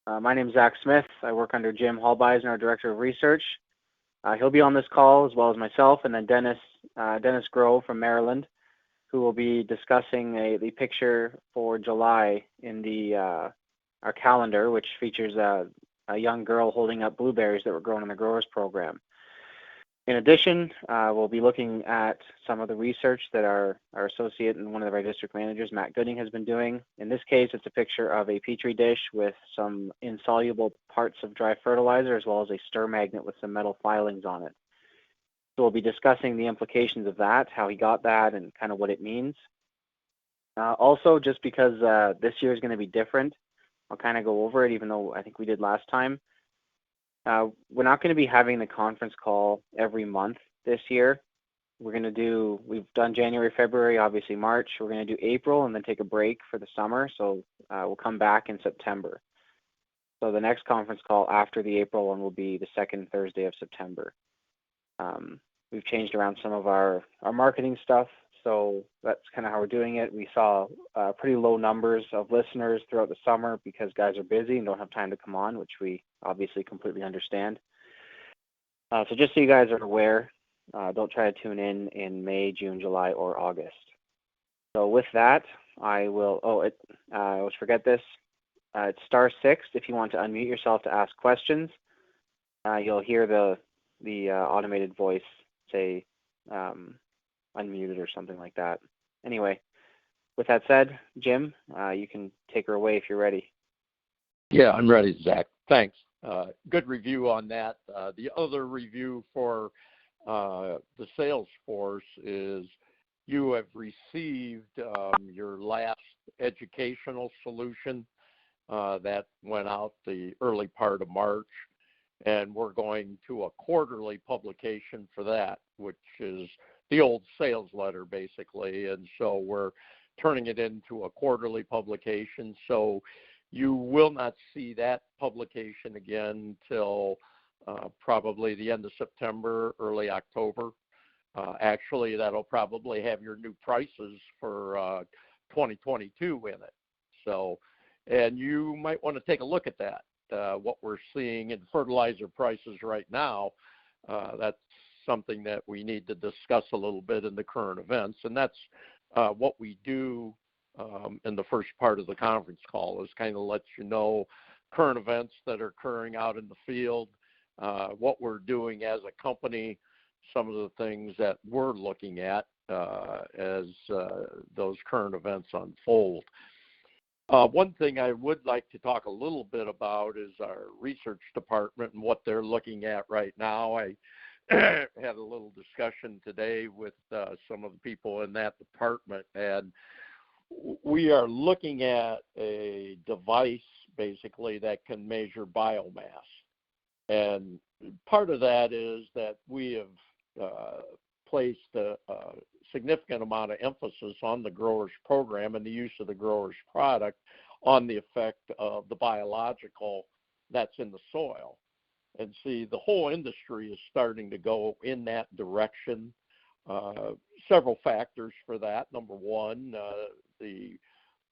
My name is Zach Smith. I work under Jim Hallbeisen, our Director of Research. He'll be on this call as well as myself, and then Dennis Grove from Maryland, who will be discussing the picture for July in our calendar, which features a young girl holding up blueberries that were grown in the growers program. In addition, we'll be looking at some of the research that our associate and one of our district managers, Matt Gooding, has been doing. In this case, it's a picture of a petri dish with some insoluble parts of dry fertilizer, as well as a stir magnet with some metal filings on it. So we'll be discussing the implications of that, how he got that, and kind of what it means. Also, just because this year is going to be different, I'll kind of go over it, even though I think we did last time. We're not going to be having the conference call every month this year. We've done January, February, obviously March. We're going to do April and then take a break for the summer. So we'll come back in September. So the next conference call after the April one will be the second Thursday of September. We've changed around some of our marketing stuff. So that's kind of how we're doing it. We saw pretty low numbers of listeners throughout the summer because guys are busy and don't have time to come on, which we obviously completely understand. So just so you guys are aware, don't try to tune in May, June, July, or August. So with that, I will, I always forget this. It's *6 if you want to unmute yourself to ask questions. You'll hear the automated voice say, unmuted or something like that. Anyway, with that said, Jim, you can take her away if you're ready. Yeah, I'm ready, Zach. Thanks. Good review on that. The other review for the sales force is you have received your last educational solution that went out the early part of March, and we're going to a quarterly publication for that, which is the old sales letter, basically. And so we're turning it into a quarterly publication. So you will not see that publication again till probably the end of September, early October. Actually, that'll probably have your new prices for 2022 in it. So, and you might want to take a look at that. What we're seeing in fertilizer prices right now, that's something that we need to discuss a little bit in the current events. And that's what we do in the first part of the conference call, is kind of let you know current events that are occurring out in the field, what we're doing as a company, some of the things that we're looking at as those current events unfold. One thing I would like to talk a little bit about is our research department and what they're looking at right now. I had a little discussion today with some of the people in that department, and we are looking at a device basically that can measure biomass. And part of that is that we have placed a significant amount of emphasis on the growers program and the use of the growers product on the effect of the biological that's in the soil. And see, the whole industry is starting to go in that direction. Several factors for that. Number one, the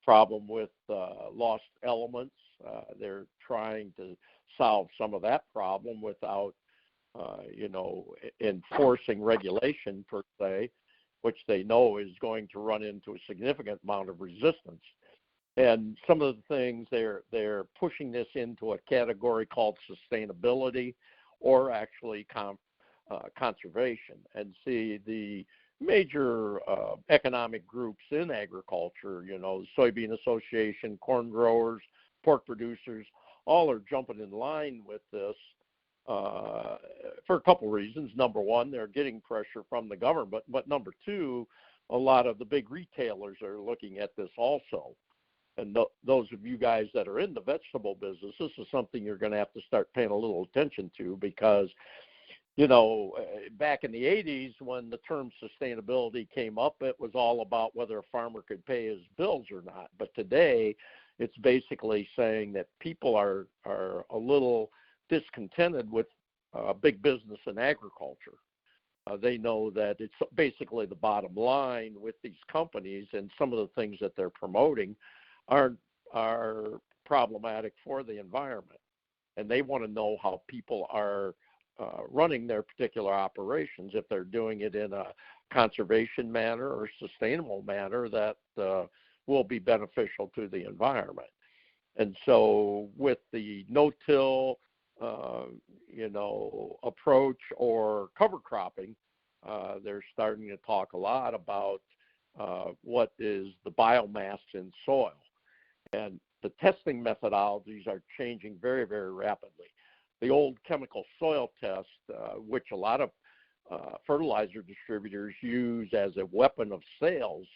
problem with lost elements. They're trying to solve some of that problem without, enforcing regulation per se, which they know is going to run into a significant amount of resistance. And some of the things they're pushing this into a category called sustainability, or actually conservation. And see, the major economic groups in agriculture, the Soybean Association, corn growers, pork producers, all are jumping in line with this for a couple reasons. Number one, they're getting pressure from the government, but number two, a lot of the big retailers are looking at this also. And those of you guys that are in the vegetable business, this is something you're going to have to start paying a little attention to, because, back in the 80s when the term sustainability came up, it was all about whether a farmer could pay his bills or not. But today, it's basically saying that people are a little discontented with big business in agriculture. They know that it's basically the bottom line with these companies, and some of the things that they're promoting are problematic for the environment. And they want to know how people are running their particular operations, if they're doing it in a conservation manner or sustainable manner that will be beneficial to the environment. And so with the no-till, approach or cover cropping, they're starting to talk a lot about what is the biomass in soil. And the testing methodologies are changing very, very rapidly. The old chemical soil test, which a lot of fertilizer distributors use as a weapon of sales,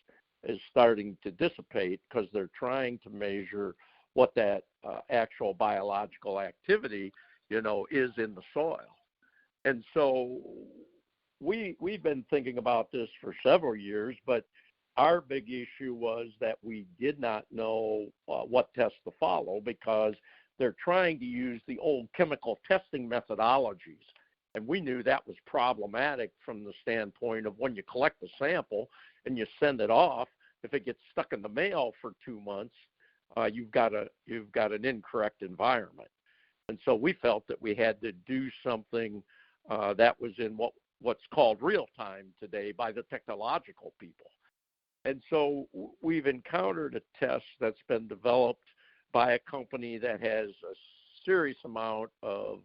is starting to dissipate because they're trying to measure what that actual biological activity, is in the soil. And so we've been thinking about this for several years, but our big issue was that we did not know what tests to follow, because they're trying to use the old chemical testing methodologies. And we knew that was problematic from the standpoint of when you collect the sample and you send it off, if it gets stuck in the mail for 2 months, you've got an incorrect environment. And so we felt that we had to do something that was in what's called real time today by the technological people. And so we've encountered a test that's been developed by a company that has a serious amount of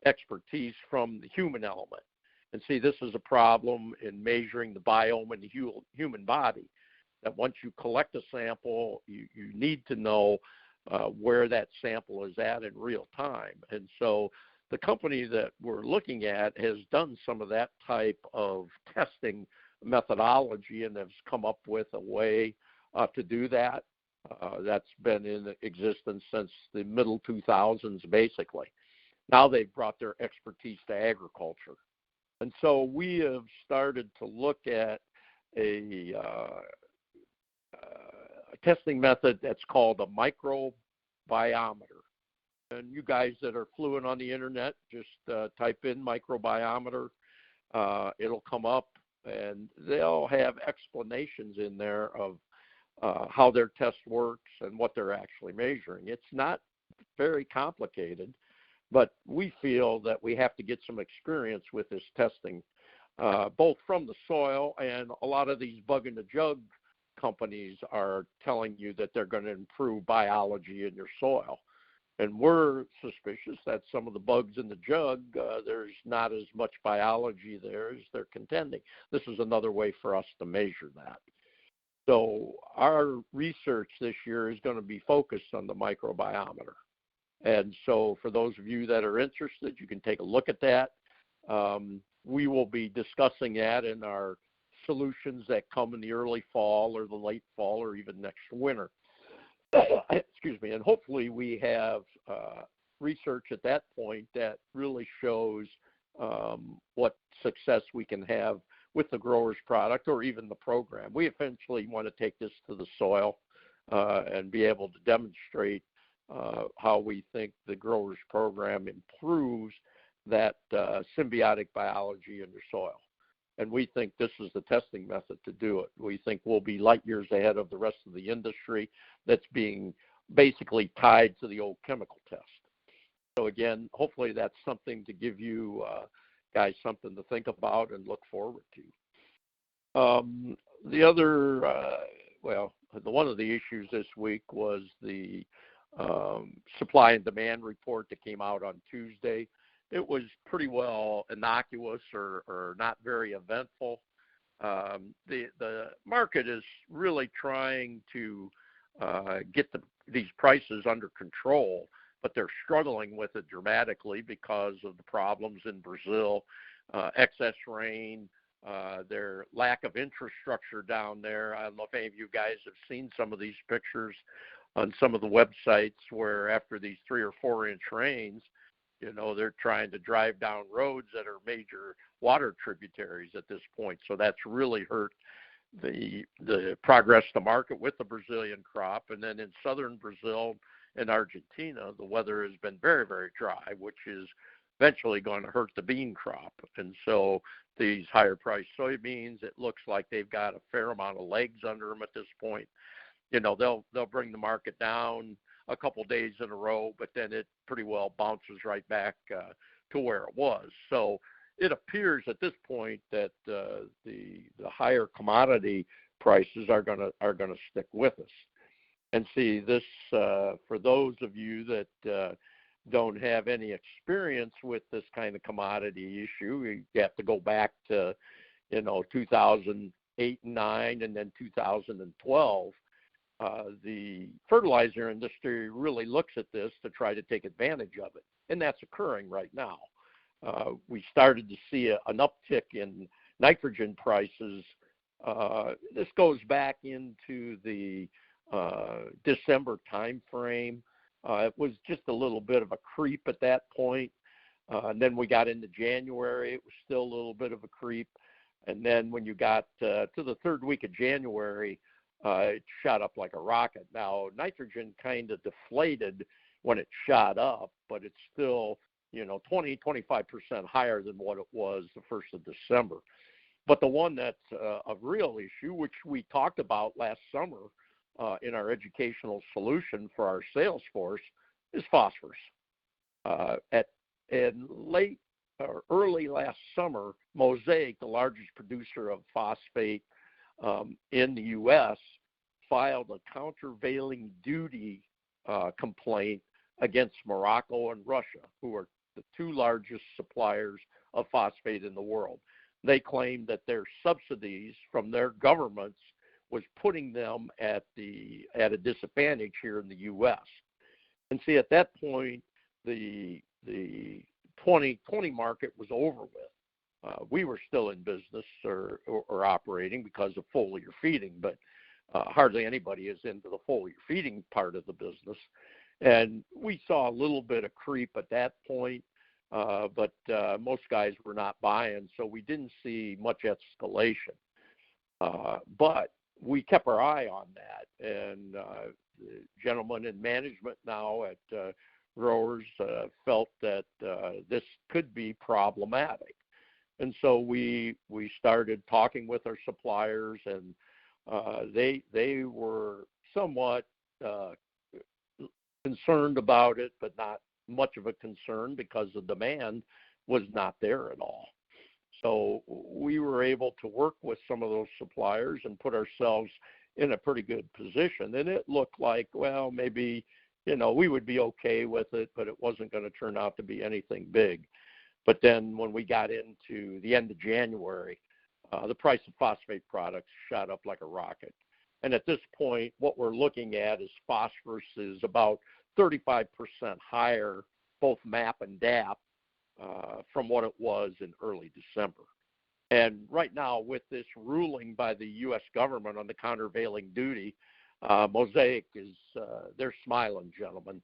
expertise from the human element. And see, this is a problem in measuring the biome in the human body, that once you collect a sample, you need to know where that sample is at in real time. And so the company that we're looking at has done some of that type of testing methodology and has come up with a way to do that. That's been in existence since the middle 2000s, basically. Now they've brought their expertise to agriculture. And so we have started to look at a testing method that's called a microbiometer. And you guys that are fluent on the internet, just type in microbiometer. It'll come up, and they'll have explanations in there of how their test works and what they're actually measuring. It's not very complicated, but we feel that we have to get some experience with this testing, both from the soil, and a lot of these bug in the jug companies are telling you that they're going to improve biology in your soil. And we're suspicious that some of the bugs in the jug, there's not as much biology there as they're contending. This is another way for us to measure that. So our research this year is going to be focused on the microbiometer. And so for those of you that are interested, you can take a look at that. We will be discussing that in our solutions that come in the early fall or the late fall or even next winter. Excuse me. And hopefully we have research at that point that really shows what success we can have with the grower's product or even the program. We eventually want to take this to the soil and be able to demonstrate how we think the grower's program improves that symbiotic biology in your soil. And we think this is the testing method to do it. We think we'll be light years ahead of the rest of the industry that's being basically tied to the old chemical test. So again, hopefully that's something to give you guys something to think about and look forward to. The other, one of the issues this week was the supply and demand report that came out on Tuesday. It was pretty well innocuous or not very eventful. The market is really trying to get these prices under control, but they're struggling with it dramatically because of the problems in Brazil, excess rain, their lack of infrastructure down there. I don't know if any of you guys have seen some of these pictures on some of the websites where after these 3 or 4 inch rains, they're trying to drive down roads that are major water tributaries at this point. So that's really hurt the progress to market with the Brazilian crop. And then in southern Brazil and Argentina, the weather has been very, very dry, which is eventually going to hurt the bean crop. And so these higher priced soybeans, it looks like they've got a fair amount of legs under them at this point. They'll bring the market down a couple days in a row, but then it pretty well bounces right back to where it was. So it appears at this point that the higher commodity prices are gonna stick with us. And see, this for those of you that don't have any experience with this kind of commodity issue, you have to go back to 2008 and 9, and then 2012. The fertilizer industry really looks at this to try to take advantage of it, and that's occurring right now. We started to see an uptick in nitrogen prices. This goes back into the December time frame. It was just a little bit of a creep at that point. And then we got into January, it was still a little bit of a creep. And then when you got to the third week of January, it shot up like a rocket. Now, nitrogen kind of deflated when it shot up, but it's still, 25% higher than what it was the 1st of December. But the one that's a real issue, which we talked about last summer in our educational solution for our sales force, is phosphorus. In late or early last summer, Mosaic, the largest producer of phosphate in the U.S., filed a countervailing duty complaint against Morocco and Russia, who are the two largest suppliers of phosphate in the world. They claimed that their subsidies from their governments was putting them at a disadvantage here in the U.S. And see, at that point, the 2020 market was over with. We were still in business or operating because of foliar feeding, but hardly anybody is into the foliar feeding part of the business. And we saw a little bit of creep at that point, but most guys were not buying, so we didn't see much escalation. But we kept our eye on that, and the gentleman in management now at growers felt that this could be problematic. And so we started talking with our suppliers, and they were somewhat concerned about it, but not much of a concern because the demand was not there at all. So we were able to work with some of those suppliers and put ourselves in a pretty good position. And it looked like, well, maybe, we would be okay with it, but it wasn't going to turn out to be anything big. But then when we got into the end of January, the price of phosphate products shot up like a rocket. And at this point, what we're looking at is phosphorus is about 35% higher, both MAP and DAP, from what it was in early December. And right now, with this ruling by the U.S. government on the countervailing duty, Mosaic is, they're smiling, gentlemen.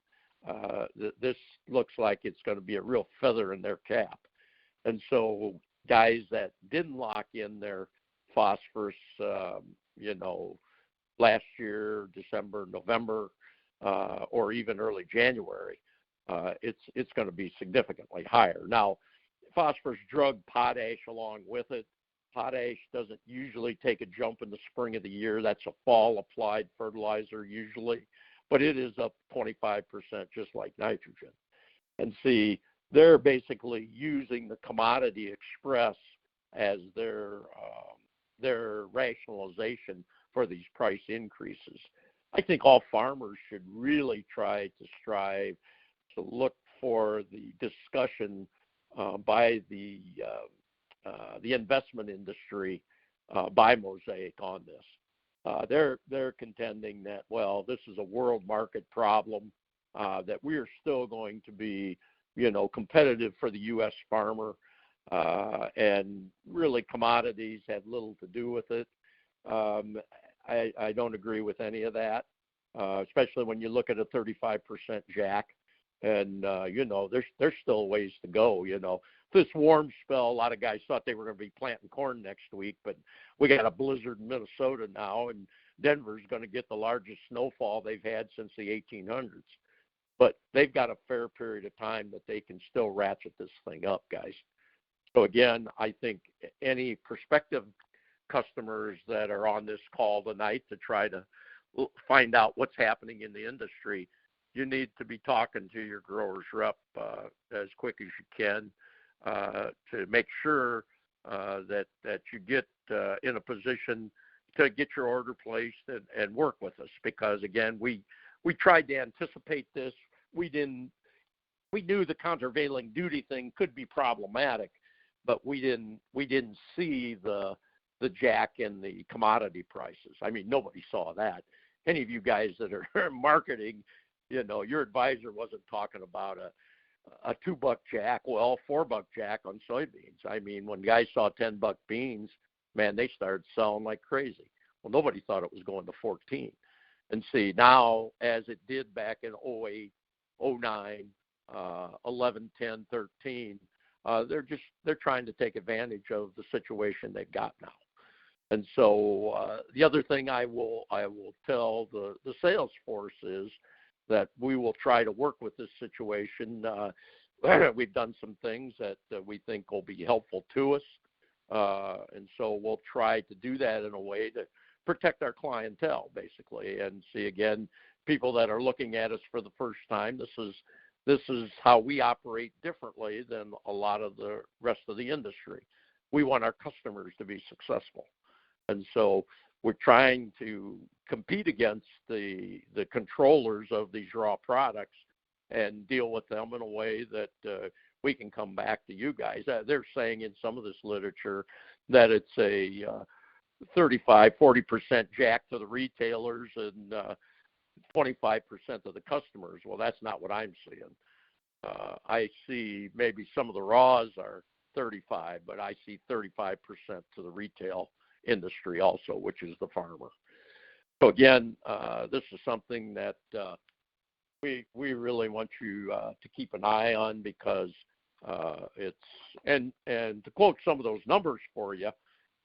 This looks like it's going to be a real feather in their cap. And so guys that didn't lock in their phosphorus, last year, December, November, or even early January, it's going to be significantly higher. Now, phosphorus drug potash along with it. Potash doesn't usually take a jump in the spring of the year. That's a fall applied fertilizer usually, but it is up 25% just like nitrogen. And see, they're basically using the commodity express as their rationalization for these price increases. I think all farmers should really try to strive to look for the discussion by the investment industry by Mosaic on this. They're contending that, well, this is a world market problem, that we are still going to be, competitive for the U.S. farmer, and really commodities had little to do with it. I don't agree with any of that, especially when you look at a 35% jack. And, there's still ways to go, This warm spell, a lot of guys thought they were going to be planting corn next week, but we got a blizzard in Minnesota now, and Denver's going to get the largest snowfall they've had since the 1800s. But they've got a fair period of time that they can still ratchet this thing up, guys. So, again, I think any prospective customers that are on this call tonight to try to find out what's happening in the industry, you need to be talking to your grower's rep as quick as you can to make sure that you get in a position to get your order placed and work with us, because again, we tried to anticipate this. We knew the countervailing duty thing could be problematic, but we didn't see the jack in the commodity prices. I mean, nobody saw that. Any of you guys that are marketing, your advisor wasn't talking about a $2 jack, well, $4 jack on soybeans. I mean, when guys saw $10 beans, man, they started selling like crazy. Well, nobody thought it was going to 14. And see, now, as it did back in 08, 09, 11, 10, 13, they're trying to take advantage of the situation they've got now. And so the other thing I will tell the sales force is that we will try to work with this situation. We've done some things that we think will be helpful to us. And so we'll try to do that in a way to protect our clientele, basically. And see, again, people that are looking at us for the first time, this is how we operate differently than a lot of the rest of the industry. We want our customers to be successful. And so we're trying to compete against the controllers of these raw products and deal with them in a way that we can come back to you guys. They're saying in some of this literature that it's a 35-40% jack to the retailers and 25% of the customers. Well, that's not what I'm seeing. I see maybe some of the raws are 35, but I see 35% to the retail industry also, which is the farmer. So again, this is something that we really want you to keep an eye on, because it's and to quote some of those numbers for you,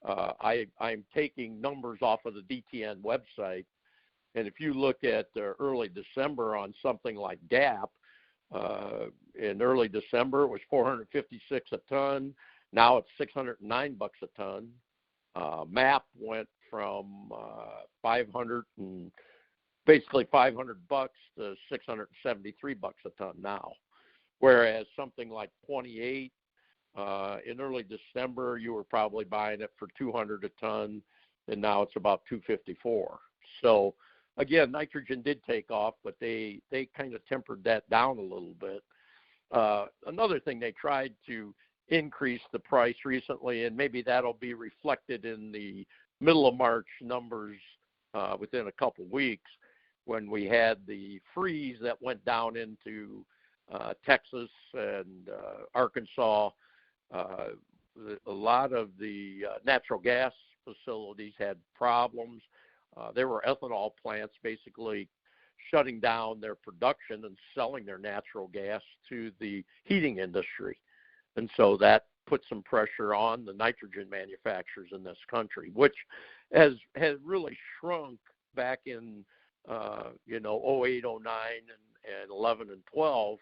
I'm taking numbers off of the DTN website, and if you look at early December on something like DAP, in early December it was $456 a ton. Now it's $609 a ton. MAP went from $500 to $673 a ton now, whereas something like 28 in early December you were probably buying it for $200 a ton, and now it's about $254. So again, nitrogen did take off, but they kind of tempered that down a little bit. Another thing, they tried to increase the price recently, and maybe that'll be reflected in the middle of March numbers within a couple weeks, when we had the freeze that went down into Texas and Arkansas. A lot of the natural gas facilities had problems. There were ethanol plants basically shutting down their production and selling their natural gas to the heating industry. And so that put some pressure on the nitrogen manufacturers in this country, which has really shrunk back in 08, 09, and 11 and 12.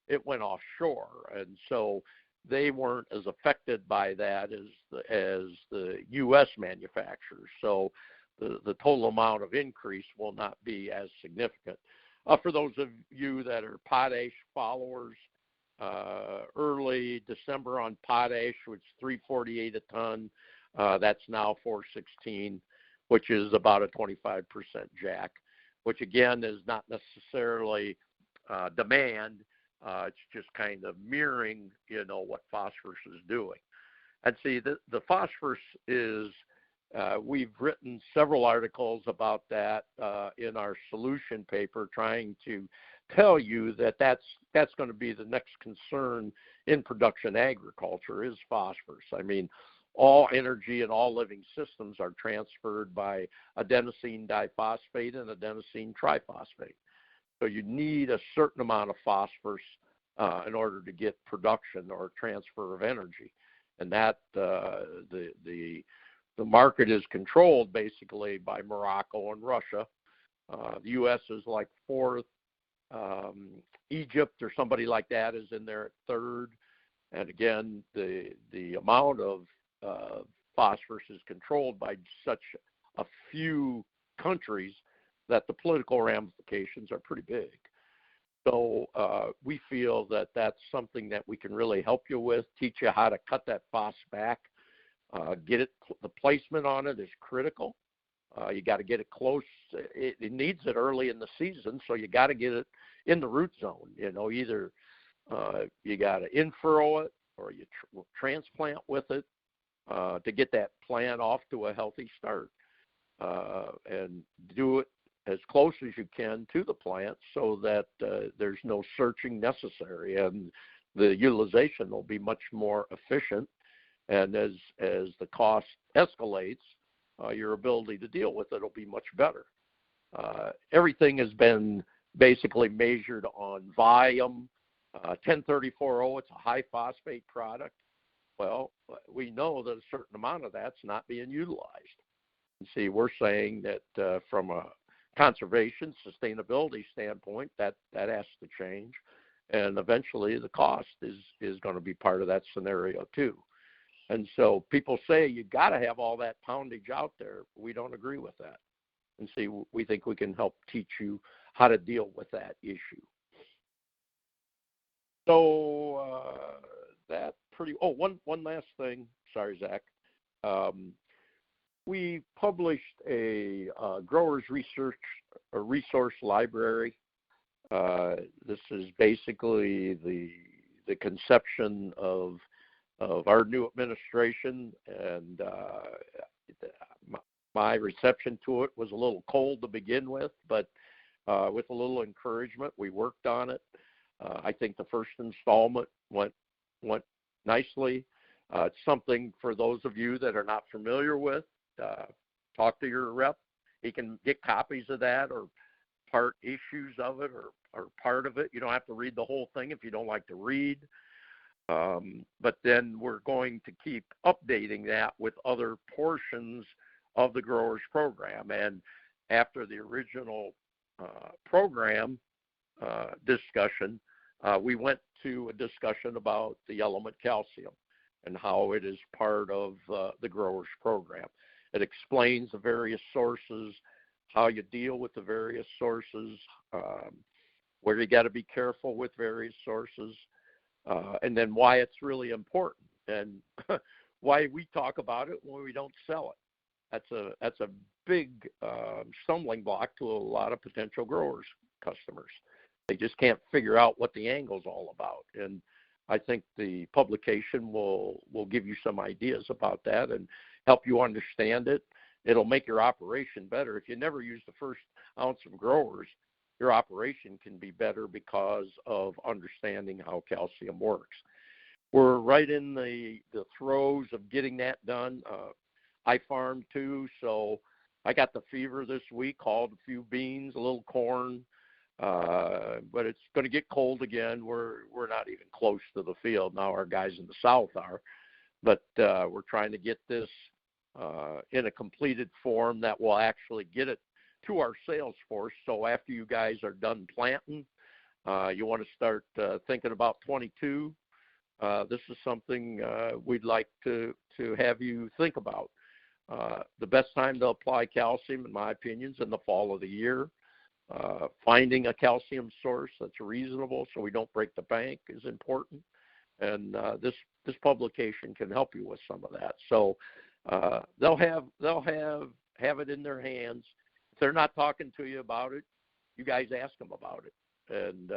It went offshore, and so they weren't as affected by that as the U.S. manufacturers. So the total amount of increase will not be as significant. For those of you that are potash followers, early December on potash was $348 a ton. That's now $416, which is about a 25% jack, which again is not necessarily demand. It's just kind of mirroring, what phosphorus is doing. And see, the phosphorus is, we've written several articles about that in our solution paper, trying to tell you that that's going to be the next concern in production agriculture is phosphorus. I mean, all energy and all living systems are transferred by adenosine diphosphate and adenosine triphosphate. So you need a certain amount of phosphorus in order to get production or transfer of energy. And that the market is controlled basically by Morocco and Russia. The U.S. is like fourth. Egypt or somebody like that is in there at third. And again, the amount of phosphorus is controlled by such a few countries that the political ramifications are pretty big. So we feel that that's something that we can really help you with, teach you how to cut that phos back, get it. The placement on it is critical. You got to get it close. It needs it early in the season, so you got to get it in the root zone. Either you got to infurrow it or you transplant with it to get that plant off to a healthy start, and do it as close as you can to the plant so that there's no searching necessary, and the utilization will be much more efficient. And as the cost escalates, your ability to deal with it will be much better. Everything has been basically measured on volume. 1034O, it's a high phosphate product. Well, we know that a certain amount of that's not being utilized. And see, we're saying that from a conservation, sustainability standpoint, that has to change. And eventually the cost is going to be part of that scenario too. And so people say you got to have all that poundage out there. We don't agree with that. And see, we think we can help teach you how to deal with that issue. So that pretty. Oh, one last thing. Sorry, Zach. We published a growers resource library. This is basically the conception of our new administration, and my reception to it was a little cold to begin with, but with a little encouragement, we worked on it. I think the first installment went nicely. It's something for those of you that are not familiar with. Talk to your rep. He can get copies of that or part issues of it or part of it. You don't have to read the whole thing if you don't like to read. But then we're going to keep updating that with other portions of the growers program. And after the original program discussion, we went to a discussion about the element calcium and how it is part of the growers program. It explains the various sources, how you deal with the various sources, where you got to be careful with various sources, and then why it's really important and why we talk about it when we don't sell it. That's a big stumbling block to a lot of potential growers, customers. They just can't figure out what the angle's all about. And I think the publication will give you some ideas about that and help you understand it. It'll make your operation better. If you never use the first ounce of growers, your operation can be better because of understanding how calcium works. We're right in the throes of getting that done. I farm too, so I got the fever this week, hauled a few beans, a little corn, but it's going to get cold again. We're not even close to the field. Now our guys in the south are, but we're trying to get this in a completed form that will actually get it to our sales force. So after you guys are done planting, you want to start thinking about 22. This is something we'd like to have you think about. The best time to apply calcium, in my opinion, is in the fall of the year. Finding a calcium source that's reasonable so we don't break the bank is important. And this publication can help you with some of that. So they'll have it in their hands. If they're not talking to you about it, you guys ask them about it, and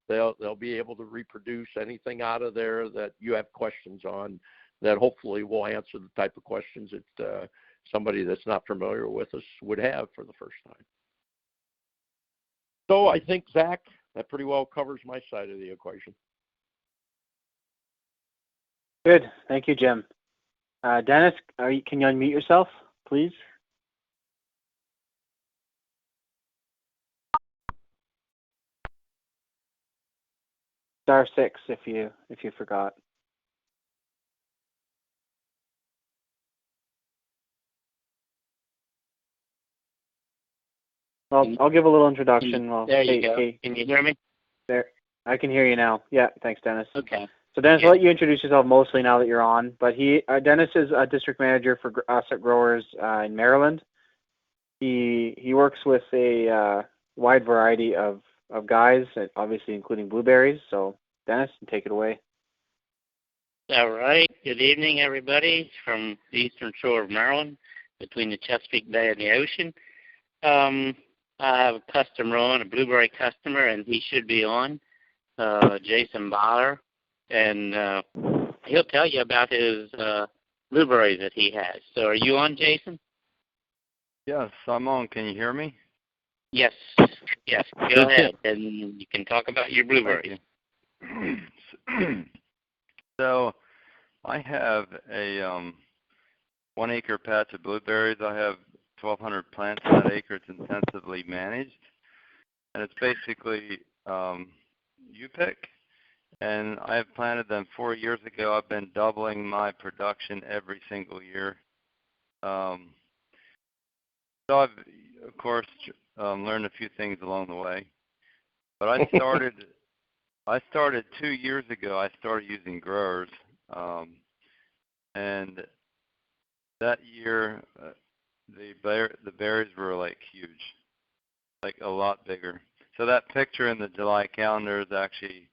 they'll be able to reproduce anything out of there that you have questions on. That hopefully will answer the type of questions that somebody that's not familiar with us would have for the first time. So I think, Zach, that pretty well covers my side of the equation. Good. Thank you, Jim. Dennis, can you unmute yourself, please? Star 6 if you forgot. Well, I'll give a little introduction. There you go. Can you hear me? There, I can hear you now. Yeah, thanks, Dennis. Okay. So, Dennis, I'll let you introduce yourself mostly now that you're on. But Dennis is a district manager for asset growers in Maryland. He works with a wide variety of of guys, obviously including blueberries. So, Dennis, take it away. All right. Good evening, everybody, from the eastern shore of Maryland, between the Chesapeake Bay and the ocean. I have a customer on, a blueberry customer, and he should be on, Jason Baller, and he'll tell you about his blueberries that he has. So are you on, Jason? Yes, I'm on. Can you hear me? Yes. Yes. Go ahead, and you can talk about your blueberries. So I have a 1 acre patch of blueberries. I have 1,200 plants on that acre. It's intensively managed, and it's basically U-pick. And I have planted them 4 years ago. I've been doubling my production every single year. So I've, of course, learned a few things along the way. But I started 2 years ago. I started using growers, and that year the berries were like huge, like a lot bigger. So that picture in the July calendar is actually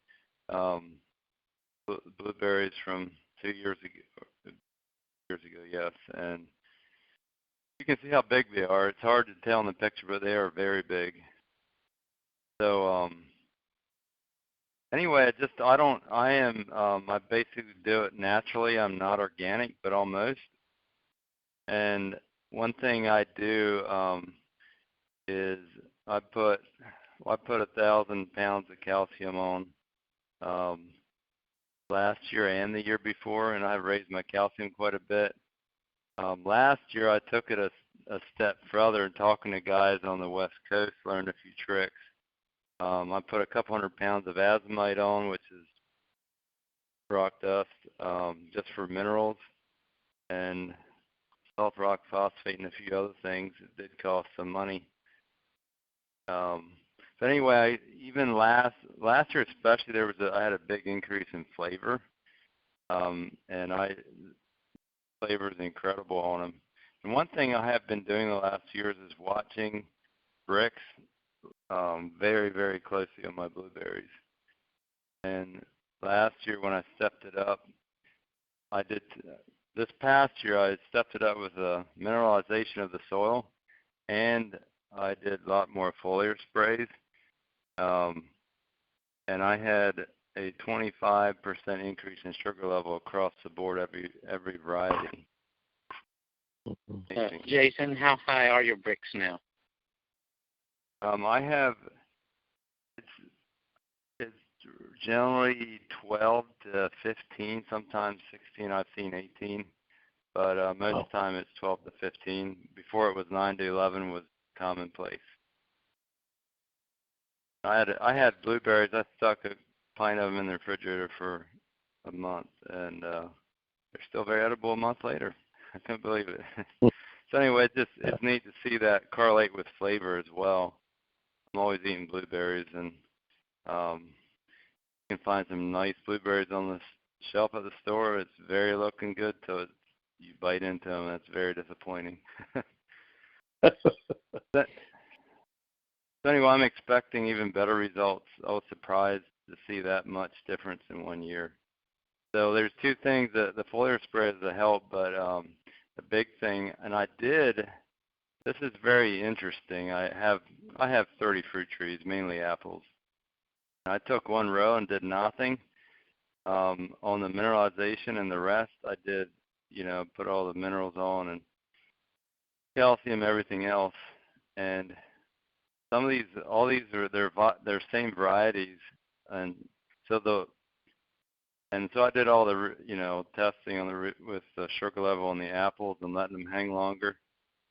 blueberries from 2 years ago. Yes, and you can see how big they are. It's hard to tell in the picture, but they are very big. So anyway, I basically do it naturally. I'm not organic, but almost. And one thing I do is I put 1,000 pounds of calcium on last year and the year before, and I've raised my calcium quite a bit. Last year I took it a step further, and talking to guys on the West Coast, learned a few tricks. I put a couple 100 pounds of azomite on, which is rock dust, just for minerals, and salt rock phosphate and a few other things. It did cost some money. But anyway, even last year especially, I had a big increase in flavor, and flavor is incredible on them. And one thing I have been doing the last years is watching bricks very, very closely on my blueberries. And last year when I stepped it up, this past year I stepped it up with a mineralization of the soil, and I did a lot more foliar sprays. And I had a 25% increase in sugar level across the board, every variety. Jason, how high are your bricks now? I have, it's generally 12 to 15, sometimes 16. I've seen 18, but most of the time it's 12 to 15. Before it was 9 to 11 was commonplace. I had blueberries. I stuck a pint of them in the refrigerator for a month, and they're still very edible a month later. I couldn't believe it. So anyway, it's neat to see that correlate with flavor as well. I'm always eating blueberries, and you can find some nice blueberries on the shelf at the store. It's very looking good till you bite into them. That's very disappointing. So anyway, I'm expecting even better results. I was surprised to see that much difference in 1 year. So there's two things. The foliar spray is a help, but the big thing, and this is very interesting. I have 30 fruit trees, mainly apples. And I took one row and did nothing on the mineralization, and the rest I did, put all the minerals on and calcium, everything else. And all these are their same varieties, and so I did all the testing with the sugar level on the apples and letting them hang longer,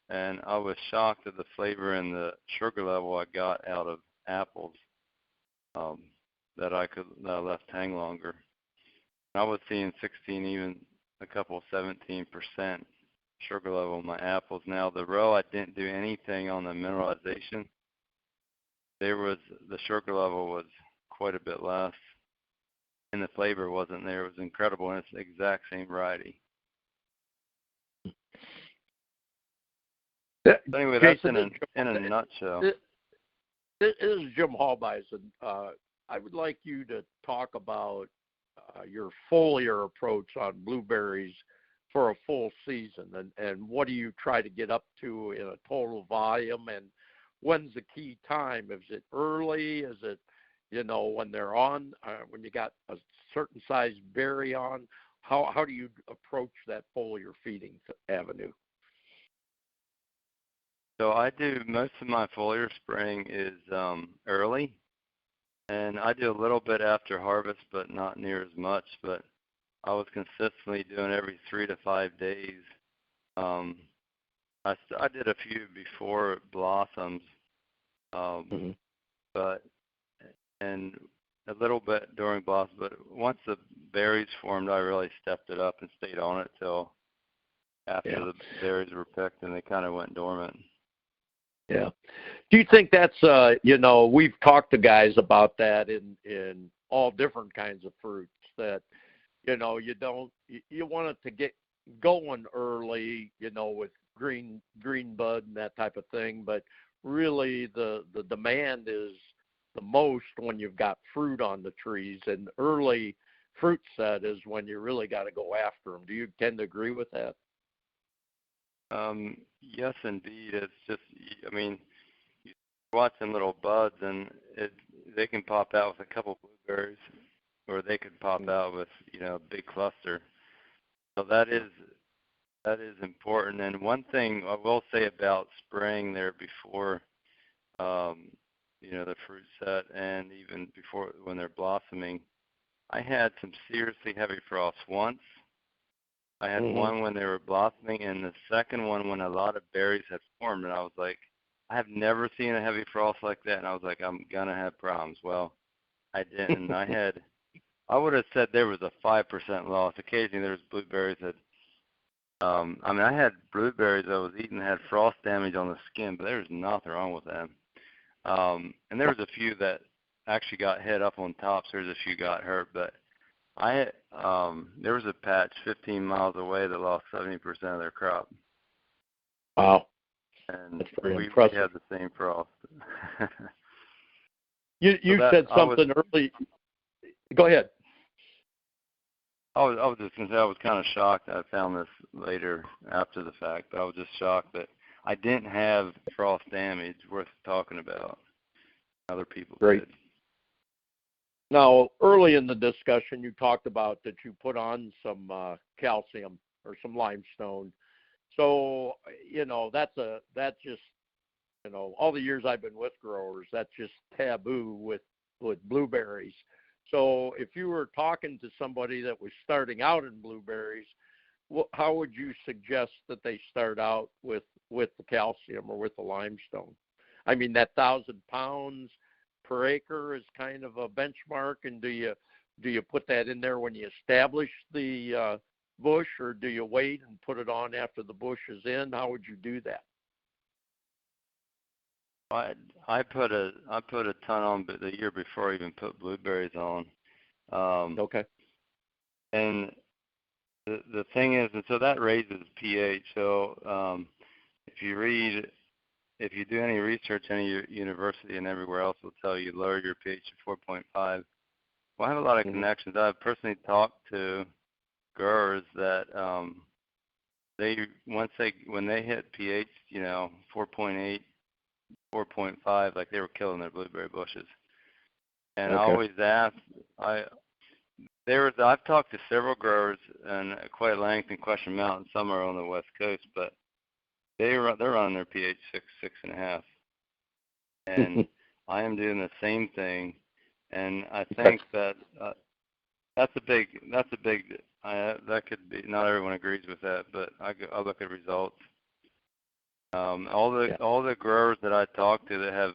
and I was shocked at the flavor and the sugar level I got out of apples that I left hang longer. I was seeing 16, even a couple 17% sugar level in my apples. Now the row I didn't do anything on the mineralization. The sugar level was quite a bit less, and the flavor wasn't there. It was incredible, and it's the exact same variety. So anyway, that's in a nutshell. This is Jim Hallbeisen. I would like you to talk about your foliar approach on blueberries for a full season, and what do you try to get up to in a total volume, and when's the key time? Is it early? Is it, when they're on, when you got a certain size berry on? How do you approach that foliar feeding avenue? So I do most of my foliar spraying is early, and I do a little bit after harvest, but not near as much. But I was consistently doing every 3 to 5 days. I did a few before it blossoms, but and a little bit during blossom. But once the berries formed, I really stepped it up and stayed on it till after the berries were picked, and they kind of went dormant. Yeah. Do you think that's, we've talked to guys about that in all different kinds of fruits, that, you want it to get going early, with green bud and that type of thing, but really the demand is the most when you've got fruit on the trees, and early fruit set is when you really got to go after them. Do you tend to agree with that? Yes, indeed. It's just, you watch them little buds, and they can pop out with a couple blueberries, or they could pop out with, a big cluster. So that is important. And one thing I will say about spraying there before, the fruit set, and even before when they're blossoming, I had some seriously heavy frosts once. I had one when they were blossoming, and the second one when a lot of berries had formed, and I was like, I have never seen a heavy frost like that, and I was like, I'm going to have problems. Well, I didn't. I would have said there was a 5% loss. Occasionally there was blueberries that, I had blueberries I was eating that had frost damage on the skin, but there was nothing wrong with them. And there was a few that actually got hit up on top, so there's a few got hurt, but there was a patch 15 miles away that lost 70% of their crop. Wow. And that's very we impressive. had the same frost. You said something early. Go ahead. I was just going to say I was kind of shocked. I found this later after the fact, but I was just shocked that I didn't have frost damage worth talking about. Other people did. Now, early in the discussion, you talked about that you put on some calcium or some limestone. So, that's just, all the years I've been with growers, that's just taboo with blueberries. So if you were talking to somebody that was starting out in blueberries, how would you suggest that they start out with the calcium or with the limestone? I mean, that 1,000 pounds per acre is kind of a benchmark, and do you put that in there when you establish the bush, or do you wait and put it on after the bush is in? How would you do that? I put a ton on the year before I even put blueberries on. Okay. And the thing is, and so that raises pH. So if you do any research, any university and everywhere else will tell you lower your pH to 4.5. Well, I have a lot of connections. I've personally talked to growers that when they hit pH, 4.8, 4.5, like they were killing their blueberry bushes. And I always ask, I've talked to several growers, and quite at length in Question Mountain. Some are on the West Coast, but they're running their pH 6.5, and I am doing the same thing. And I think that that's a big. That could be, not everyone agrees with that, but I look at results. All the growers that I talk to that have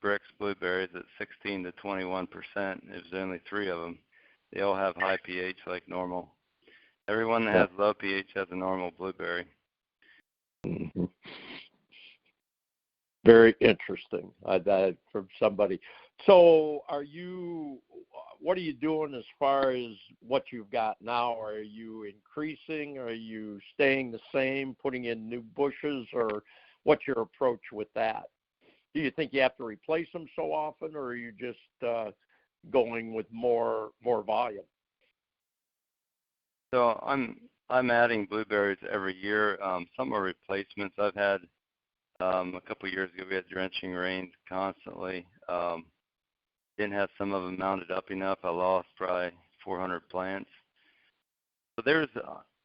Brix blueberries at 16 to 21%, there's only 3 of them. They all have high pH like normal. Everyone that has low pH has a normal blueberry. Very interesting. From somebody. So what are you doing as far as what you've got now? Are you increasing? Are you staying the same, putting in new bushes, or what's your approach with that? do you think you have to replace them so often, or are you just going with more volume? So I'm adding blueberries every year. Some are replacements. I've had a couple of years ago we had drenching rains constantly. Didn't have some of them mounted up enough. I lost probably 400 plants. So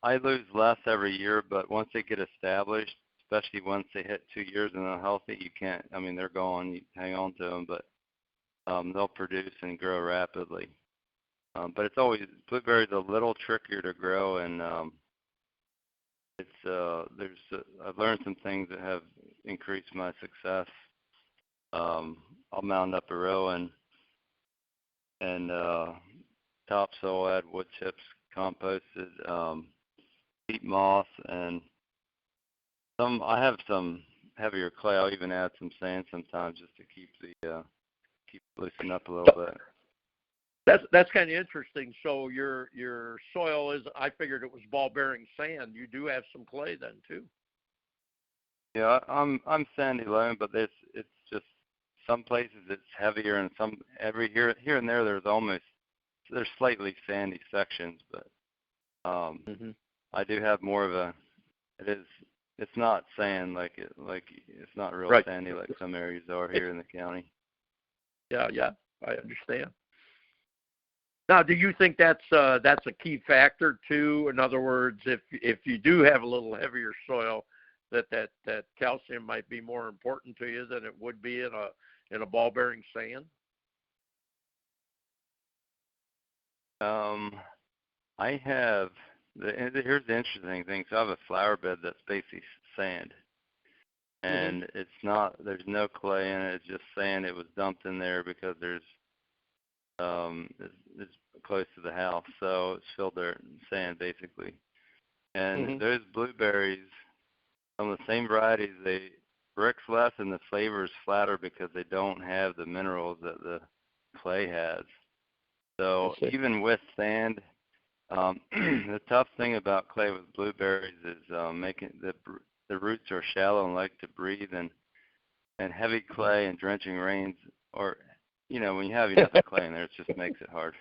I lose less every year, but once they get established, especially once they hit 2 years and they're healthy, you can't. I mean, they're gone. You hang on to them, but they'll produce and grow rapidly. But it's always blueberries a little trickier to grow, and I've learned some things that have increased my success. I'll mount up a row and topsoil, add wood chips, composted, peat moss, and I have some heavier clay. I'll even add some sand sometimes just to keep loosen up a little bit. That's kind of interesting. So your soil is, I figured it was ball-bearing sand. You do have some clay then too. Yeah, I'm sandy loam, but it's just some places it's heavier, and here and there there's slightly sandy sections, but I do have more of it's not sand like it's not real right. sandy like some areas are here in the county. Yeah, I understand. Now, do you think that's a key factor too? In other words, if you do have a little heavier soil, that calcium might be more important to you than it would be in a ball-bearing sand? Here's the interesting thing. So I have a flower bed that's basically sand, and there's no clay in it. It's just sand. It was dumped in there because it's close to the house, so it's filled dirt and sand basically. And those blueberries, some of the same varieties, they bricks less and the flavor is flatter because they don't have the minerals that the clay has. So even with sand, the tough thing about clay with blueberries is making the roots are shallow and like to breathe, and heavy clay and drenching rains, or when you have enough clay in there, it just makes it hard.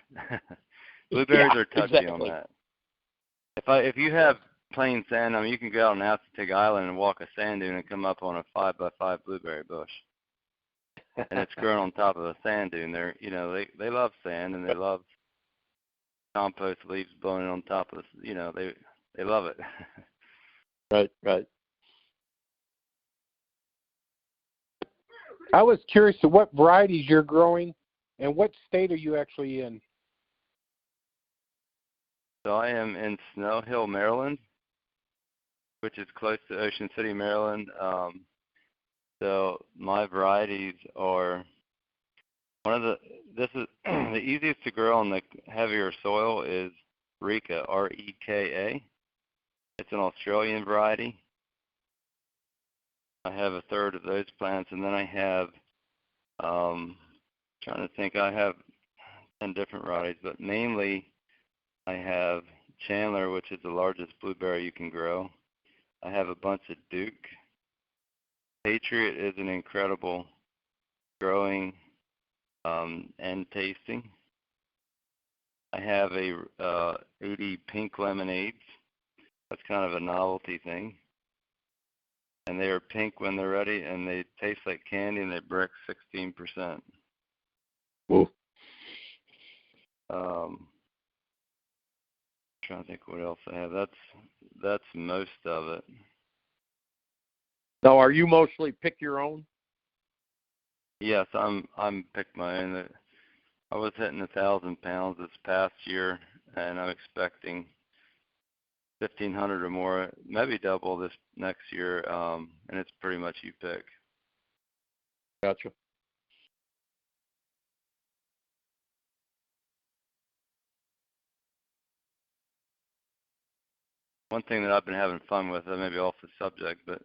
Blueberries are touchy on that. If you have plain sand, I mean, you can go out on Assateague Island and walk a sand dune and come up on a 5x5 blueberry bush, and it's grown on top of a sand dune. They love sand, and they love compost leaves blowing on top of they love it. Right. I was curious to what varieties you're growing, and what state are you actually in? So I am in Snow Hill, Maryland, which is close to Ocean City, Maryland. So my varieties are the easiest to grow on the heavier soil is Reka, R-E-K-A. It's an Australian variety. I have a third of those plants, and then I have, trying to think, I have 10 different varieties, but mainly I have Chandler, which is the largest blueberry you can grow. I have a bunch of Duke. Patriot is an incredible growing and tasting. I have a 80 pink lemonades. That's kind of a novelty thing. And they are pink when they're ready, and they taste like candy, and they brick 16%. Whoa. Trying to think what else I have. That's most of it. Now, are you mostly pick your own? Yes, I'm pick my own. I was hitting 1,000 pounds this past year, and I'm expecting 1,500 or more, maybe double this next year. And it's pretty much you pick. Gotcha. One thing that I've been having fun with, I may be off the subject, but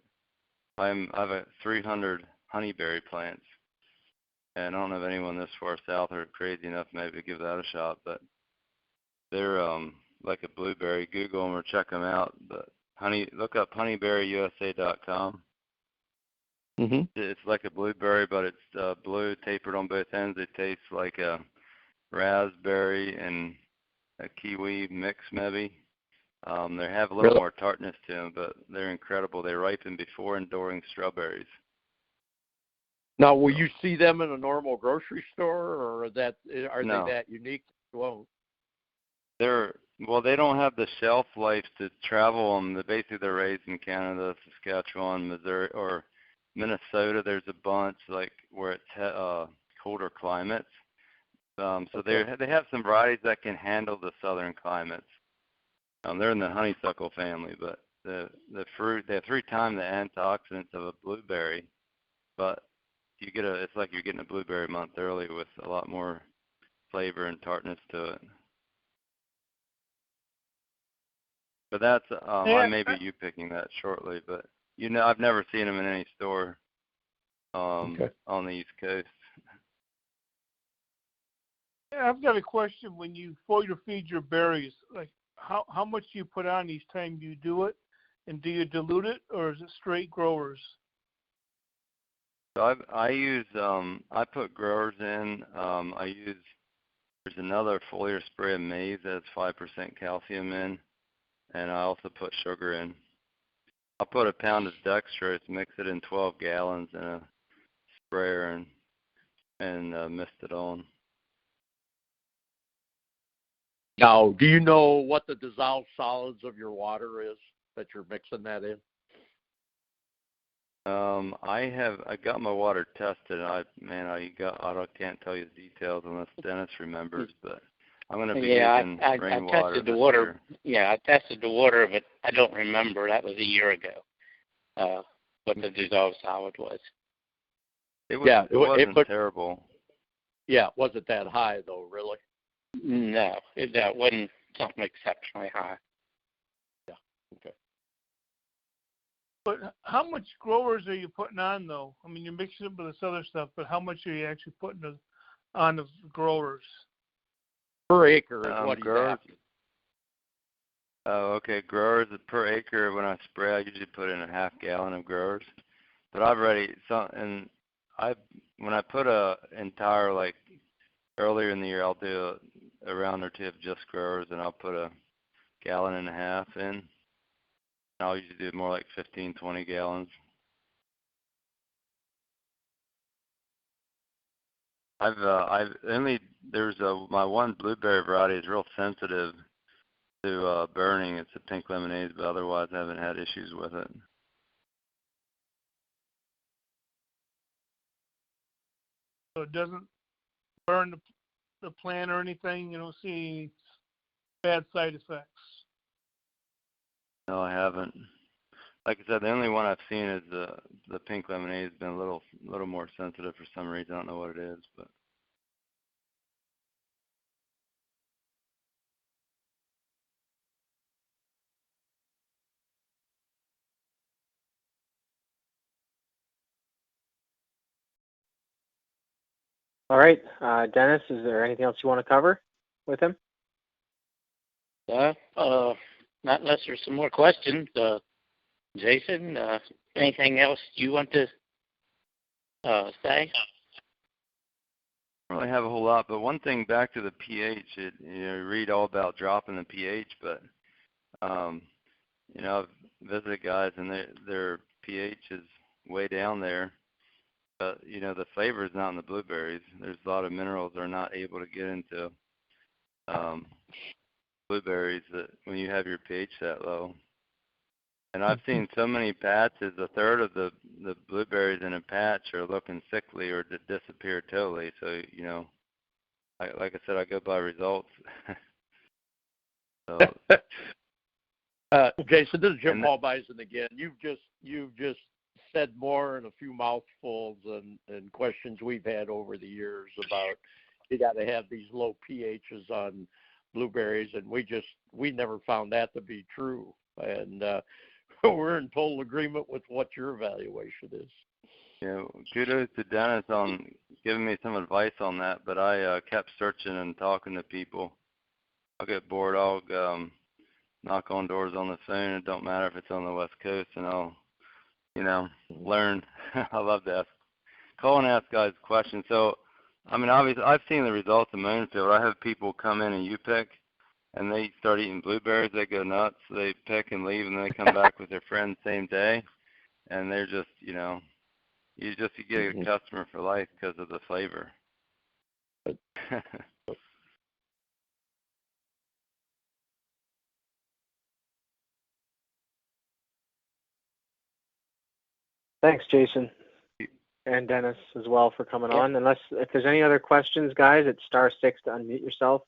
I've 300 honeyberry plants, and I don't know if anyone this far south are crazy enough maybe to give that a shot, but they're like a blueberry. Google them or check them out. But look up honeyberryusa.com, It's like a blueberry, but it's blue, tapered on both ends. It tastes like a raspberry and a kiwi mix, maybe. They have a little more tartness to them, but they're incredible. They ripen before and during strawberries. Now, will you see them in a normal grocery store, or are they that unique? Well, they don't have the shelf life to travel them. Basically, they're raised in Canada, Saskatchewan, Missouri, or Minnesota. There's a bunch like where it's colder climates. So they have some varieties that can handle the southern climates. They're in the honeysuckle family, but the fruit, they have 3 times the antioxidants of a blueberry, but it's like you're getting a blueberry month early with a lot more flavor and tartness to it. But that's I may be you picking that shortly, but I've never seen them in any store on the East Coast. Yeah, I've got a question. When you feed your berries, like how much do you put on each time you do it, and do you dilute it, or is it straight growers? So I put growers in. There's another foliar spray of maize that has 5% calcium in, and I also put sugar in. I'll put a pound of dextrose, mix it in 12 gallons in a sprayer, and mist it on. Now, do you know what the dissolved solids of your water is that you're mixing that in? I got my water tested. I can't tell you the details unless Dennis remembers, but I'm going to be using rainwater. I tested the water. Yeah, I tested the water, but I don't remember. That was a year ago. What the dissolved solid was. It wasn't terrible. Yeah, it wasn't that high though, really. No, that wasn't something exceptionally high. Yeah. Okay. But how much growers are you putting on, though? I mean, you're mixing it with this other stuff, but how much are you actually putting on the growers? Per acre is what growers. Oh, okay. Growers per acre. When I spray, I usually put in a half gallon of growers. But when I put a entire, like earlier in the year, I'll do a round or two of just growers, and I'll put a gallon and a half in. I'll usually do more like 15, 20 gallons. My one blueberry variety is real sensitive to burning. It's a pink lemonade, but otherwise I haven't had issues with it. So it doesn't burn the plant or anything? You don't see any bad side effects? No, I haven't. Like I said, the only one I've seen is the pink lemonade has been a little more sensitive for some reason. I don't know what it is, but. All right, Dennis, is there anything else you want to cover with him? Not unless there's some more questions. Jason, anything else you want to say? I don't really have a whole lot, but one thing back to the pH, you read all about dropping the pH, but I've visited guys and their pH is way down there, but the flavor is not in the blueberries. There's a lot of minerals that are not able to get into blueberries that when you have your pH that low. And I've seen so many patches, a third of the blueberries in a patch are looking sickly or to disappear totally. So, like I said, I go by results. So. Jason, this is Jim Paul Bison again. You've just said more in a few mouthfuls and questions we've had over the years about you got to have these low pHs on blueberries, and we never found that to be true. And we're in total agreement with what your evaluation is. Yeah, kudos to Dennis on giving me some advice on that, but I kept searching and talking to people. I'll get bored, I'll knock on doors on the phone. It don't matter if it's on the West Coast, and I'll learn. I love to call and ask guys questions. So, I mean, obviously, I've seen the results in my own field. I have people come in and pick, and they start eating blueberries. They go nuts. They pick and leave, and then they come back with their friends same day, and they're just, you get a customer for life because of the flavor. Thanks, Jason, and Dennis as well for coming on. If there's any other questions, guys, it's *6 to unmute yourself.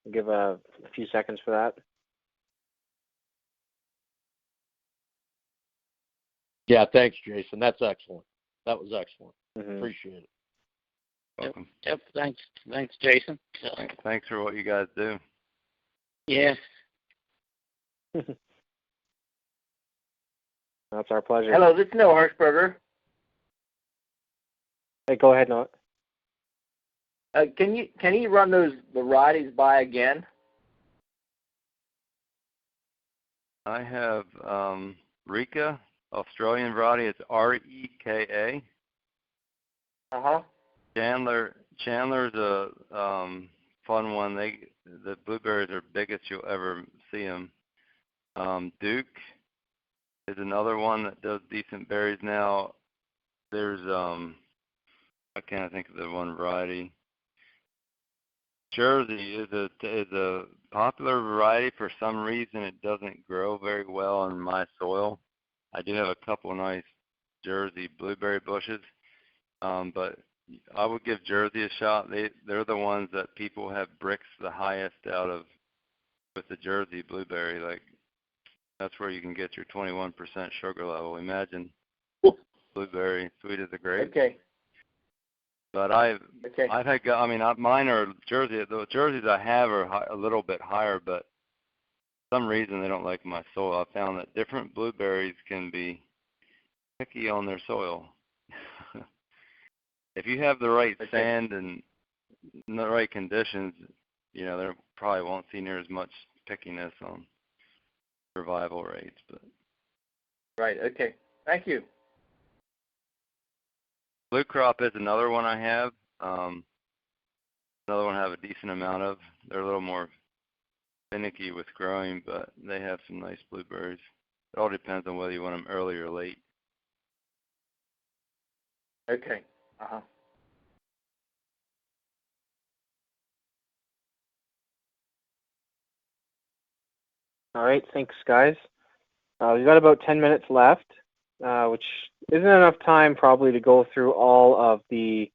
I'll give a few seconds for that. Yeah, thanks, Jason. That's excellent. That was excellent. Mm-hmm. Appreciate it. Welcome. Yep. Thanks, Jason. So, thanks for what you guys do. Yeah. That's our pleasure. Hello, this is Noah Hirschberger. Hey, go ahead, Noah. Can you run those varieties by again? I have Reka, Australian variety. It's Reka. Chandler's a fun one. The blueberries are biggest you'll ever see them. Duke is another one that does decent berries now. There's I can't think of the one variety. Jersey is a popular variety. For some reason, it doesn't grow very well in my soil. I do have a couple nice Jersey blueberry bushes, but I would give Jersey a shot. They're the ones that people have bricks the highest out of with the Jersey blueberry. Like, that's where you can get your 21% sugar level. Imagine blueberry, sweet as a grape. Okay. But I've had, mine are Jersey. The Jerseys I have are a little bit higher, but for some reason they don't like my soil. I found that different blueberries can be picky on their soil. If you have the right sand and the right conditions, there probably won't see near as much pickiness on survival rates. But right. Okay. Thank you. Blue Crop is another one I have. Another one I have a decent amount of. They're a little more finicky with growing, but they have some nice blueberries. It all depends on whether you want them early or late. Okay. All right, thanks, guys. We've got about 10 minutes left, which isn't enough time probably to go through all of the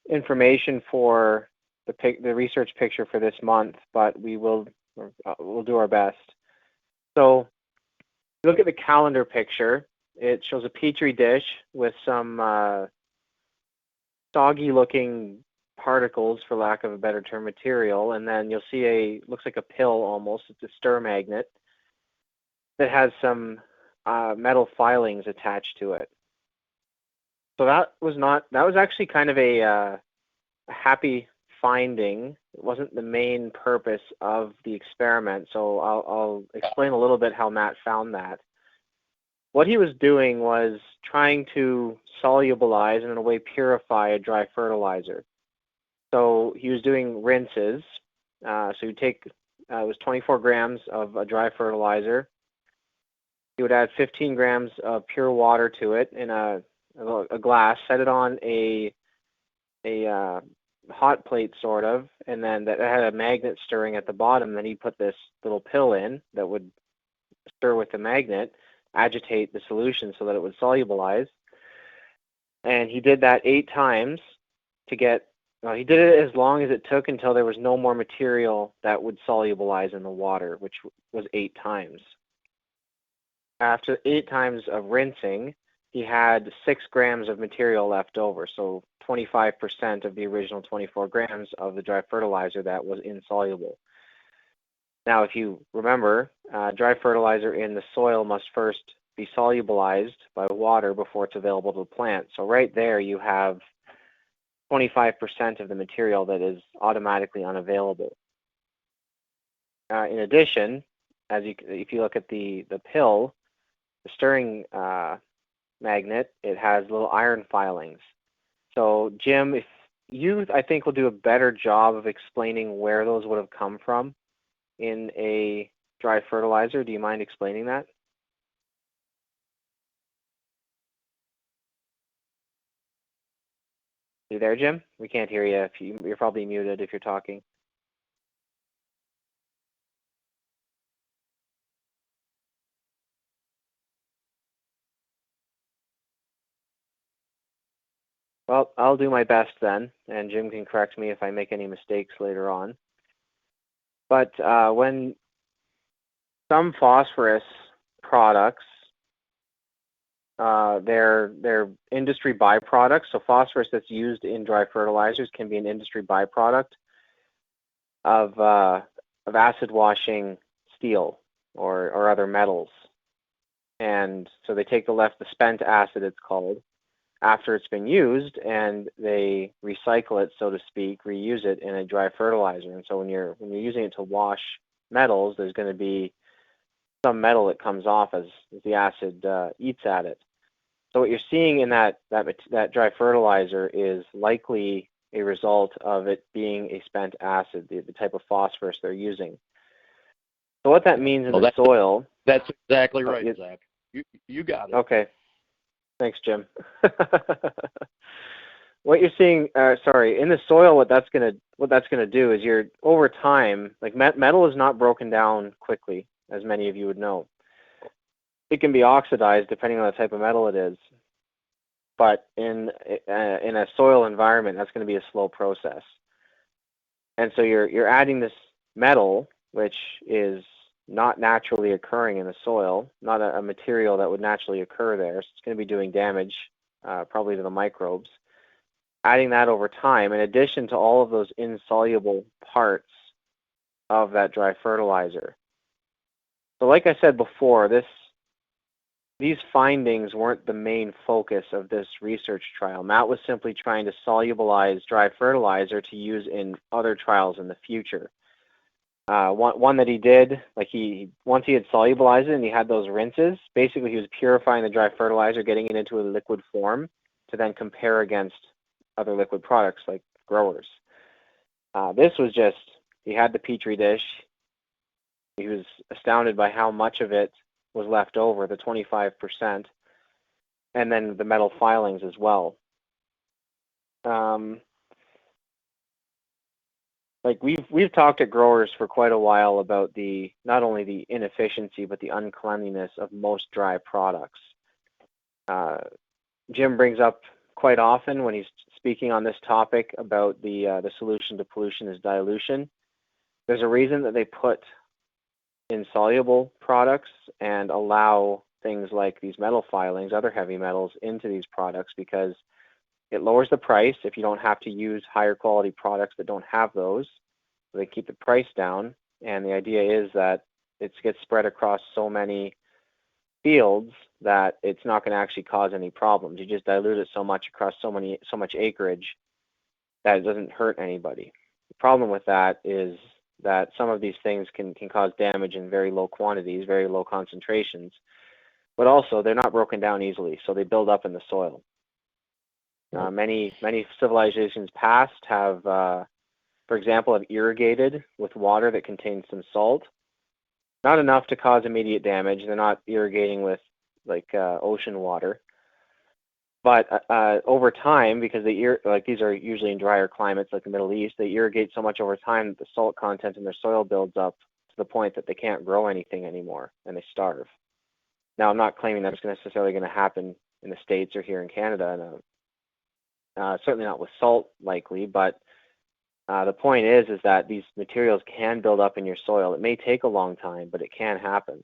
information for the research picture for this month, but we'll do our best. So, look at the calendar picture. It shows a petri dish with some soggy-looking particles, for lack of a better term, material, and then you'll see looks like a pill almost. It's a stir magnet that has some metal filings attached to it. So that was actually kind of a happy finding. It wasn't the main purpose of the experiment, so I'll explain a little bit how Matt found that. What he was doing was trying to solubilize and in a way purify a dry fertilizer. So he was doing rinses. So you take, it was 24 grams of a dry fertilizer. He would add 15 grams of pure water to it in a glass, set it on a hot plate sort of, and then that had a magnet stirring at the bottom. Then he put this little pill in that would stir with the magnet, agitate the solution so that it would solubilize. And he did that 8 times to get, he did it as long as it took until there was no more material that would solubilize in the water, which was 8 times. After 8 times of rinsing, he had 6 grams of material left over, so 25% of the original 24 grams of the dry fertilizer that was insoluble. Now, if you remember, dry fertilizer in the soil must first be solubilized by water before it's available to the plant. So right there you have 25% of the material that is automatically unavailable. In addition, if you look at the pill, stirring magnet, it has little iron filings. So Jim, if you, I think, will do a better job of explaining where those would have come from in a dry fertilizer. Do you mind explaining that? You there, Jim? We can't hear you. You're probably muted if you're talking. Well, I'll do my best then, and Jim can correct me if I make any mistakes later on. But when some phosphorus products, they're industry byproducts. So phosphorus that's used in dry fertilizers can be an industry byproduct of acid washing steel or other metals. And so they take the spent acid, it's called, after it's been used, and they recycle it, so to speak, reuse it in a dry fertilizer. And so when you're using it to wash metals, there's going to be some metal that comes off as the acid eats at it. So what you're seeing in that dry fertilizer is likely a result of it being a spent acid, the type of phosphorus they're using. So what that means in the soil... That's exactly right, Zach. You got it. Okay. Thanks, Jim. What you're seeing, in the soil, what that's gonna do is over time, like metal is not broken down quickly, as many of you would know. It can be oxidized depending on the type of metal it is, but in a soil environment, that's going to be a slow process. And so you're adding this metal, which is not naturally occurring in the soil, not a material that would naturally occur there. So it's going to be doing damage, probably to the microbes. Adding that over time, in addition to all of those insoluble parts of that dry fertilizer. So like I said before, these findings weren't the main focus of this research trial. Matt was simply trying to solubilize dry fertilizer to use in other trials in the future. One that he did, once he had solubilized it and he had those rinses, basically he was purifying the dry fertilizer, getting it into a liquid form to then compare against other liquid products like growers. This was just, he had the Petri dish. He was astounded by how much of it was left over, the 25%, and then the metal filings as well. We've talked to growers for quite a while about not only the inefficiency but the uncleanliness of most dry products. Jim brings up quite often when he's speaking on this topic about the solution to pollution is dilution. There's a reason that they put insoluble products and allow things like these metal filings, other heavy metals, into these products, because it lowers the price if you don't have to use higher quality products that don't have those. So they keep the price down, and the idea is that it gets spread across so many fields that it's not going to actually cause any problems. You just dilute it so much across so much acreage that it doesn't hurt anybody. The problem with that is that some of these things can cause damage in very low quantities, very low concentrations, but also they're not broken down easily, so they build up in the soil. Many civilizations past have, for example, have irrigated with water that contains some salt. Not enough to cause immediate damage. They're not irrigating with ocean water. But over time, because these are usually in drier climates like the Middle East, they irrigate so much over time that the salt content in their soil builds up to the point that they can't grow anything anymore and they starve. Now, I'm not claiming that's necessarily going to happen in the States or here in Canada, and certainly not with salt likely, but the point is that these materials can build up in your soil. It may take a long time, but it can happen.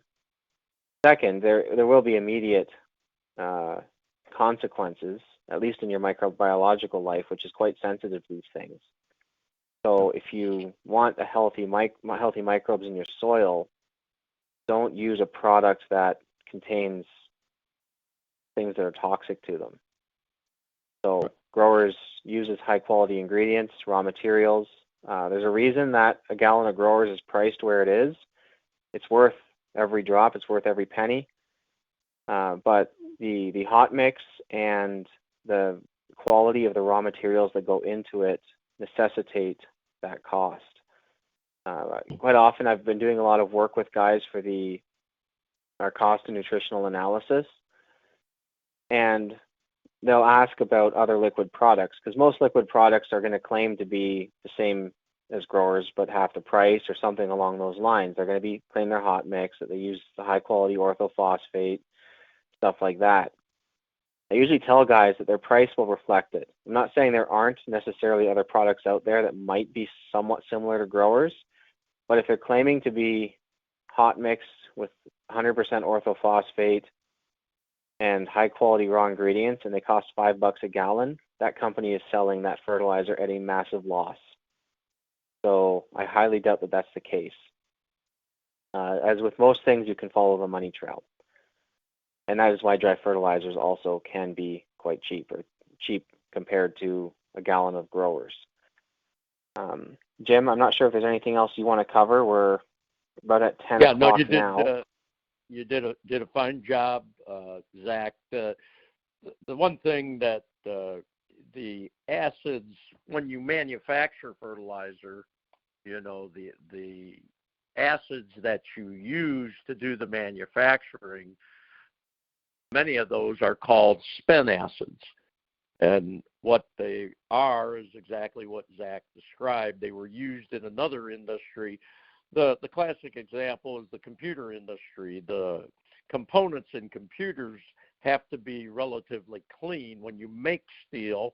Second, there will be immediate consequences, at least in your microbiological life, which is quite sensitive to these things. So if you want healthy microbes in your soil, don't use a product that contains things that are toxic to them. So growers use high quality ingredients, raw materials. There's a reason that a gallon of growers is priced where it is. It's worth every drop. It's worth every penny. but the hot mix and the quality of the raw materials that go into it necessitate that cost. Quite often I've been doing a lot of work with guys for our cost and nutritional analysis, and they'll ask about other liquid products, because most liquid products are going to claim to be the same as growers but half the price or something along those lines. They're going to be claim their hot mix, that they use the high quality orthophosphate, stuff like that. I usually tell guys that their price will reflect it. I'm not saying there aren't necessarily other products out there that might be somewhat similar to growers, but if they're claiming to be hot mix with 100% orthophosphate and high quality raw ingredients, and they cost $5 a gallon, that company is selling that fertilizer at a massive loss. So I highly doubt that that's the case. As with most things, you can follow the money trail. And that is why dry fertilizers also can be quite cheap, or cheap compared to a gallon of growers. Jim, I'm not sure if there's anything else you want to cover. We're about at 10 o'clock now. You did a fine job, Zach. The one thing that the acids, when you manufacture fertilizer, the acids that you use to do the manufacturing, many of those are called spent acids. And what they are is exactly what Zach described. They were used in another industry. The classic example is the computer industry. The components in computers have to be relatively clean. When you make steel,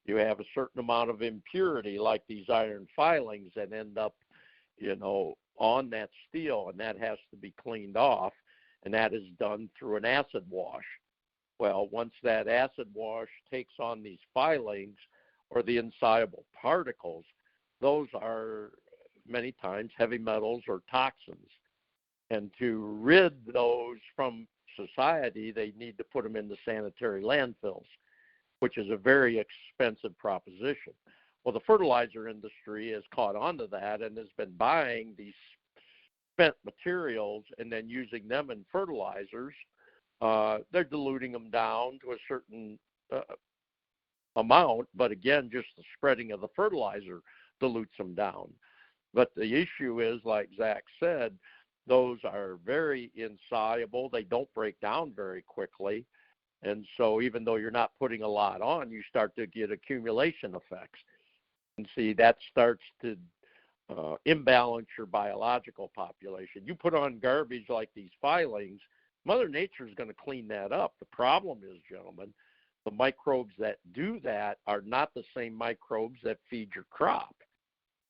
you have a certain amount of impurity, like these iron filings, that end up, on that steel, and that has to be cleaned off, and that is done through an acid wash. Well, once that acid wash takes on these filings or the insoluble particles, those are many times heavy metals or toxins. And to rid those from society, they need to put them in the sanitary landfills, which is a very expensive proposition. Well, the fertilizer industry has caught on to that and has been buying these spent materials and then using them in fertilizers. They're diluting them down to a certain amount, but again, just the spreading of the fertilizer dilutes them down. But the issue is, like Zach said, those are very insoluble. They don't break down very quickly. And so even though you're not putting a lot on, you start to get accumulation effects. And see, that starts to imbalance your biological population. You put on garbage like these filings, Mother Nature is going to clean that up. The problem is, gentlemen, the microbes that do that are not the same microbes that feed your crop.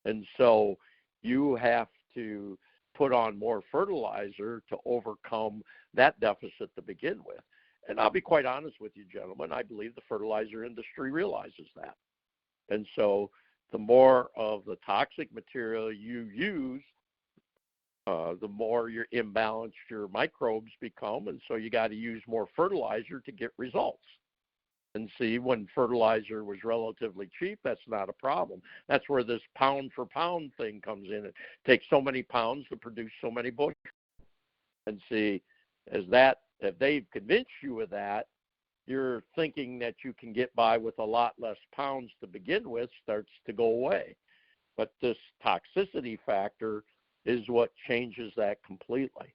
And so you have to put on more fertilizer to overcome that deficit to begin with. And I'll be quite honest with you, gentlemen, I believe the fertilizer industry realizes that. And so the more of the toxic material you use, the more your imbalanced your microbes become, and so you got to use more fertilizer to get results. And see, when fertilizer was relatively cheap, that's not a problem. That's where this pound for pound thing comes in. It takes so many pounds to produce so many bushels. And see, if they've convinced you of that, you're thinking that you can get by with a lot less pounds to begin with starts to go away. But this toxicity factor is what changes that completely.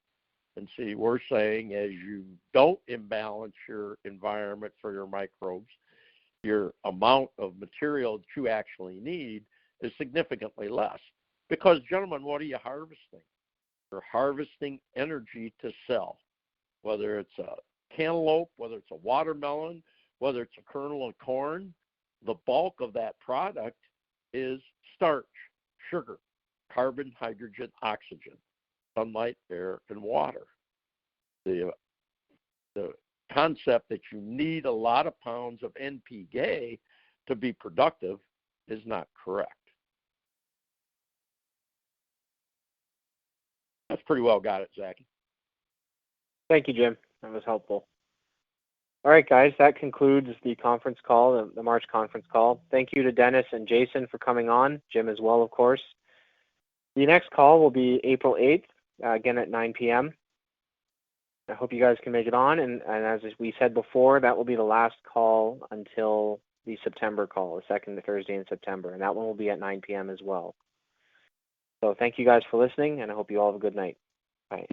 And see, we're saying as you don't imbalance your environment for your microbes, your amount of material that you actually need is significantly less. Because, gentlemen, what are you harvesting? You're harvesting energy to sell, whether it's a cantaloupe, whether it's a watermelon, whether it's a kernel of corn. The bulk of that product is starch, sugar, carbon, hydrogen, oxygen, sunlight, air, and water. The concept that you need a lot of pounds of NPK to be productive is not correct. That's pretty well got it, Zachy. Thank you, Jim. That was helpful. All right, guys, that concludes the conference call, the March conference call. Thank you to Dennis and Jason for coming on, Jim as well, of course. The next call will be April 8th, again at 9 p.m. I hope you guys can make it on. And as we said before, that will be the last call until the September call, the second Thursday in September. And that one will be at 9 p.m. as well. So thank you guys for listening, and I hope you all have a good night. Bye.